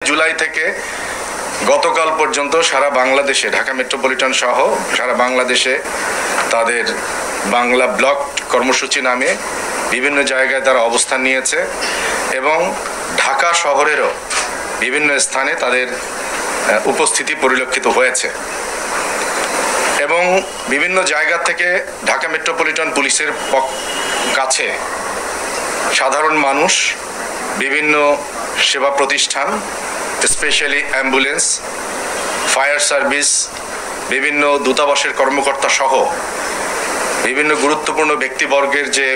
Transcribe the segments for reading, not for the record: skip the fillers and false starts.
জুলাই থেকে গতকাল পর্যন্ত সারা বাংলাদেশে ঢাকা মেট্রোপলিটন সহ সারা বাংলাদেশে তাদের বাংলা ব্লক কর্মসূচি নামে বিভিন্ন জায়গায় তারা অবস্থান নিয়েছে এবং ঢাকা শহরেরও বিভিন্ন স্থানে তাদের উপস্থিতি পরিলক্ষিত হয়েছে এবং বিভিন্ন জায়গা থেকে ঢাকা মেট্রোপলিটন পুলিশের কাছে সাধারণ মানুষ, বিভিন্ন সেবা প্রতিষ্ঠান, স্পেশালি অ্যাম্বুলেন্স, ফায়ার সার্ভিস, বিভিন্ন দূতাবাসের কর্মকর্তা সহ বিভিন্ন গুরুত্বপূর্ণ ব্যক্তিবর্গের যে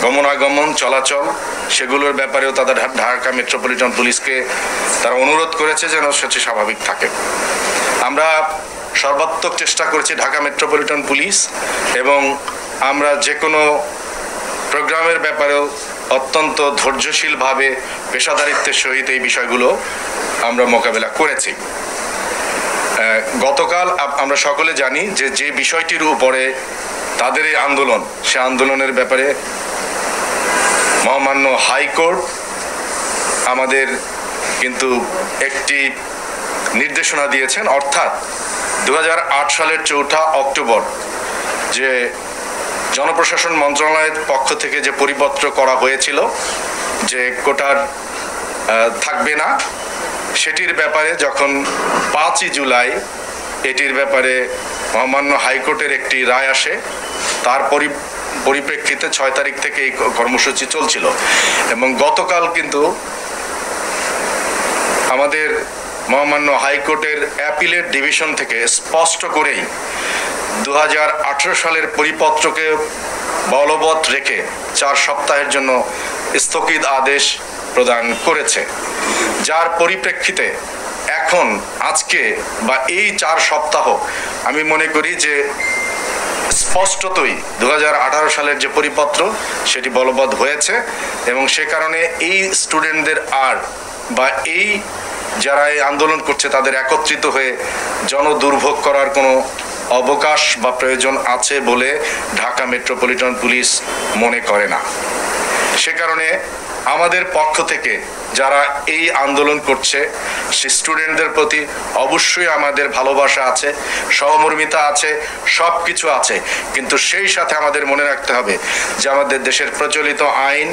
গমনাগমন চলাচল সেগুলোর ব্যাপারেও তাদের ঢাকা মেট্রোপলিটন পুলিশকে তারা অনুরোধ করেছে যেন সেটি স্বাভাবিক থাকে। আমরা সর্বাত্মক চেষ্টা করেছি ঢাকা মেট্রোপলিটন পুলিশ এবং আমরা যে কোনো প্রোগ্রামের ব্যাপারেও অত্যন্ত ধৈর্যশীলভাবে পেশাদারিত্বের সহিত এই বিষয়গুলো আমরা মোকাবেলা করেছি। গতকাল আমরা সকলে জানি যে বিষয়টির উপরে তাদের এই আন্দোলন, সে আন্দোলনের ব্যাপারে মহামান্য হাইকোর্ট আমাদের কিন্তু একটি নির্দেশনা দিয়েছেন, অর্থাৎ 2008 সালের 4 অক্টোবর যে জনপ্রশাসন মন্ত্রণালয়ের পক্ষ থেকে যে পরিপত্র করা হয়েছিল যে কোটার থাকবে না, সেটির ব্যাপারে যখন 5 জুলাই এটির ব্যাপারে মহামান্য হাইকোর্টের একটি রায় আসে, তার পরিপ্রেক্ষিতে 6 তারিখ থেকে এই কর্মসূচি চলছিল এবং গতকাল কিন্তু আমাদের মহামান্য হাইকোর্টের অ্যাপিলেট ডিভিশন থেকে স্পষ্ট করেই 2018 সালের পরিপত্রকে বলবৎ রেখে 4 সপ্তাহের জন্য স্থগিত আদেশ প্রদান করেছে, যার পরিপ্রেক্ষিতে এখন আজকে বা এই 4 সপ্তাহ আমি মনে করি যে স্পষ্টতই 2018 সালের যে পরিপত্র সেটি বলবৎ হয়েছে এবং সে কারণে এই স্টুডেন্টদের আর বা এই যারা এই আন্দোলন করছে তাদের একত্রিত হয়ে জনদুর্ভোগ করার কোনো অবকাশ বা প্রয়োজন আছে বলে ঢাকা মেট্রোপলিটন পুলিশ মনে করে না। সে কারণে আমাদের পক্ষ থেকে যারা এই আন্দোলন করছে সে স্টুডেন্টদের প্রতি অবশ্যই আমাদের ভালোবাসা আছে, সহমর্মিতা আছে, সব কিছু আছে, কিন্তু সেই সাথে আমাদের মনে রাখতে হবে যে আমাদের দেশের প্রচলিত আইন,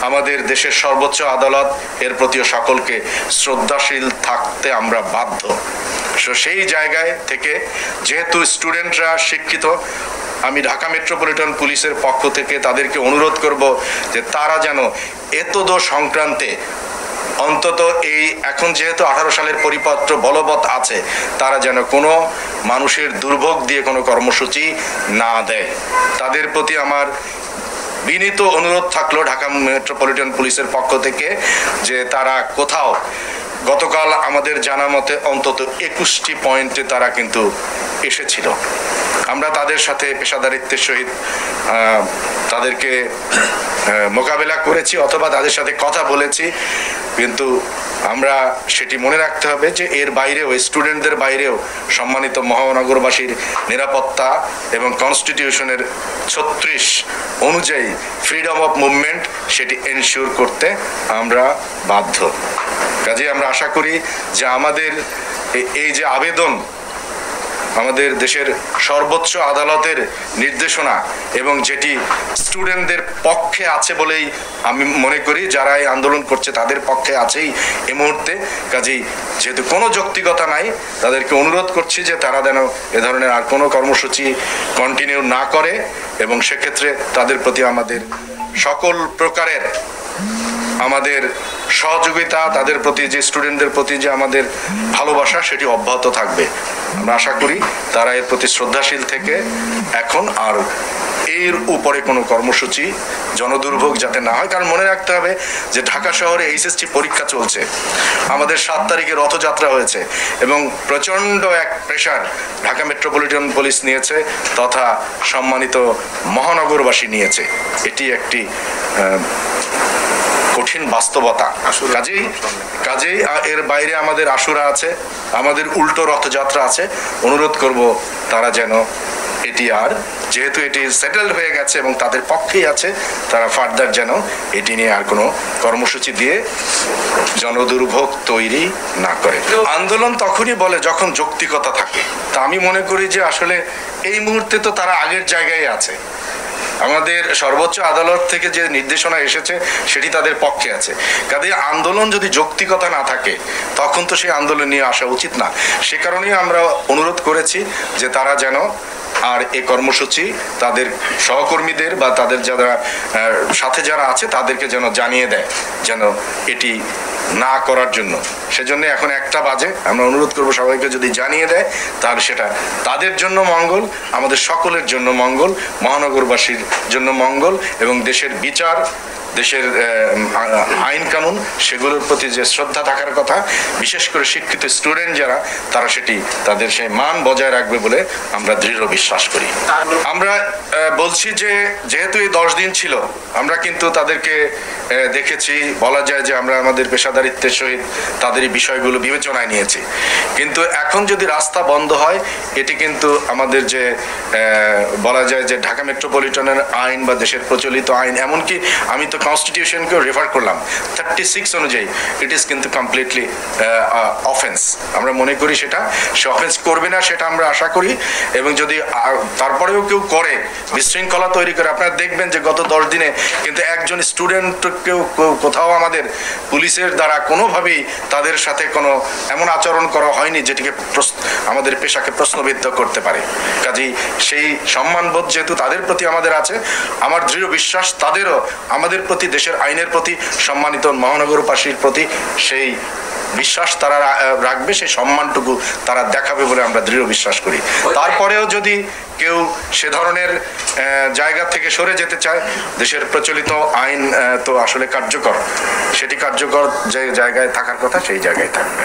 আমাদের দেশের সর্বোচ্চ আদালত, এর প্রতিও সকলকে শ্রদ্ধাশীল থাকতে আমরা বাধ্য। সেই জায়গায় থেকে যেহেতু স্টুডেন্টরা শিক্ষিত, আমি ঢাকা মেট্রোপলিটন পুলিশের পক্ষ থেকে তাদেরকে অনুরোধ করব যে তারা যেন এতদ সংক্রান্তে অন্তত এই এখন যেহেতু 18 সালের পরিপত্র বলবৎ আছে, তারা যেন কোনো মানুষের দুর্ভোগ দিয়ে কোনো কর্মসূচি না দেয়। তাদের প্রতি আমার বিনীত অনুরোধ থাকলো ঢাকা মেট্রোপলিটন পুলিশের পক্ষ থেকে যে তারা কোথাও গতকাল আমাদের জানা মতে অন্তত 21টি পয়েন্টে তারা কিন্তু এসেছিল। আমরা তাদের সাথে পেশাদারিত্বের সহিত তাদেরকে মোকাবেলা করেছি অথবা তাদের সাথে কথা বলেছি, কিন্তু আমরা সেটি মনে রাখতে হবে যে এর বাইরেও স্টুডেন্টদের বাইরেও সম্মানিত মহানগরবাসীর নিরাপত্তা এবং কনস্টিটিউশনের 36 অনুযায়ী ফ্রিডম অফ মুভমেন্ট সেটি এনশিওর করতে আমরা বাধ্য। কাজেই আমরা আশা করি যে আমাদের এই যে আবেদন আমাদের দেশের সর্বোচ্চ আদালতের নির্দেশনা এবং যেটি স্টুডেন্টদের পক্ষে আছে বলেই আমি মনে করি, যারা এই আন্দোলন করছে তাদের পক্ষে আছেই এই মুহূর্তে। কাজেই যেহেতু কোনো যৌক্তিকতা নাই, তাদেরকে অনুরোধ করছি যে তারা যেন এ ধরনের আর কোনো কর্মসূচি কন্টিনিউ না করে এবং সেক্ষেত্রে তাদের প্রতি আমাদের সকল প্রকারের আমাদের সহযোগিতা, তাদের প্রতি যে স্টুডেন্টদের প্রতি যে আমাদের ভালোবাসা সেটি অব্যাহত থাকবে। আমরা আশা করি তারা এর প্রতি শ্রদ্ধাশীল থেকে এখন আর এর উপরে কোনো কর্মসূচি জনদুর্ভোগ যাতে না হয়। কারণ মনে রাখতে হবে যে ঢাকা শহরে এইচএসসি পরীক্ষা চলছে, আমাদের 7 তারিখে রথযাত্রা হয়েছে এবং প্রচণ্ড এক প্রেশার ঢাকা মেট্রোপলিটন পুলিশ নিয়েছে তথা সম্মানিত মহানগরবাসী নিয়েছে। এটি একটি কঠিন বাস্তবতা। কাজেই এর বাইরে আমাদের আশুরা আছে, আমাদের উল্টো রথযাত্রা আছে। অনুরোধ করব তারা যেন এটি আর যেহেতু এটি সেটেলড হয়ে গেছে এবং তাদের পক্ষেই আছে, তারা ফার্দার যেন এটি নিয়ে আর কোনো কর্মসূচি দিয়ে জনদুর্ভোগ তৈরি না করে। আন্দোলন তখনই বলে যখন যৌক্তিকতা থাকে। তা আমি মনে করি যে আসলে এই মুহূর্তে তো তারা আগের জায়গায় আছে। আমাদের সর্বোচ্চ আদালত থেকে যে নির্দেশনা এসেছে সেটি তাদের পক্ষে আছে। কাজে আন্দোলন যদি যৌক্তিকতা না থাকে তখন তো সেই আন্দোলন নিয়ে আসা উচিত না। সে কারণেই আমরা অনুরোধ করেছি যে তারা যেন আর এই কর্মসূচি তাদের সহকর্মীদের বা তাদের যারা সাথে যারা আছে তাদেরকে যেন জানিয়ে দেয় যেন এটি না করার জন্য। সেজন্য এখন 1টা বাজে, আমরা অনুরোধ করব সবাইকে যদি জানিয়ে দেয় তাহলে সেটা তাদের জন্য মঙ্গল, আমাদের সকলের জন্য মঙ্গল, মহানগরবাসীর জন্য মঙ্গল এবং দেশের বিচার, দেশের আইন কানুন সেগুলোর প্রতি যে শ্রদ্ধা থাকার কথা, বিশেষ করে শিক্ষিত স্টুডেন্ট যারা, তারা সেটি তাদের সেই মান বজায় রাখবে বলে আমরা দৃঢ় বিশ্বাস করি। আমরা বলছি যে যেহেতু এই 10 দিন ছিল, আমরা কিন্তু তাদেরকে দেখেছি, বলা যায় যে আমরা আমাদের পেশাদারিত্বের সহিত তাদের এই বিষয়গুলো বিবেচনায় নিয়েছি। কিন্তু এখন যদি রাস্তা বন্ধ হয়, এটি কিন্তু আমাদের যে বলা যায় যে ঢাকা মেট্রোপলিটনের আইন বা দেশের প্রচলিত আইন, এমনকি আমি তো কনস্টিটিউশনকেও রেফার করলাম 36 অনুযায়ী, ইট ইজ কিন্তু কমপ্লিটলি অফেন্স। আমরা মনে করি সেটা সে অফেন্স করবে না, সেটা আমরা আশা করি। এবং যদি তারপরেও কেউ করে, বিশৃঙ্খলা তৈরি করে, আপনারা দেখবেন যে গত 10 দিনে কিন্তু একজন স্টুডেন্টকেও কোথাও আমাদের পুলিশের দ্বারা কোনোভাবেই তাদের সাথে কোনো এমন আচরণ করা হয়নি যেটিকে আমাদের পেশাকে প্রশ্নবিদ্ধ করতে পারে। কাজেই সেই সম্মানবোধ যেহেতু তাদের প্রতি আমাদের আছে, আমার দৃঢ় বিশ্বাস তাদেরও আমাদের প্রতি, দেশের আইনের প্রতি, সম্মানিত মহানগরবাসীর প্রতি সেই বিশ্বাস তারা রাখবে, সেই সম্মানটুকু তারা দেখাবে বলে আমরা দৃঢ় বিশ্বাস করি। তারপরেও যদি কেউ সে ধরনের জায়গা থেকে সরে যেতে চায়, দেশের প্রচলিত আইন তো আসলে কার্যকর, সেটি কার্যকর যে জায়গায় থাকার কথা সেই জায়গায় থাকবে।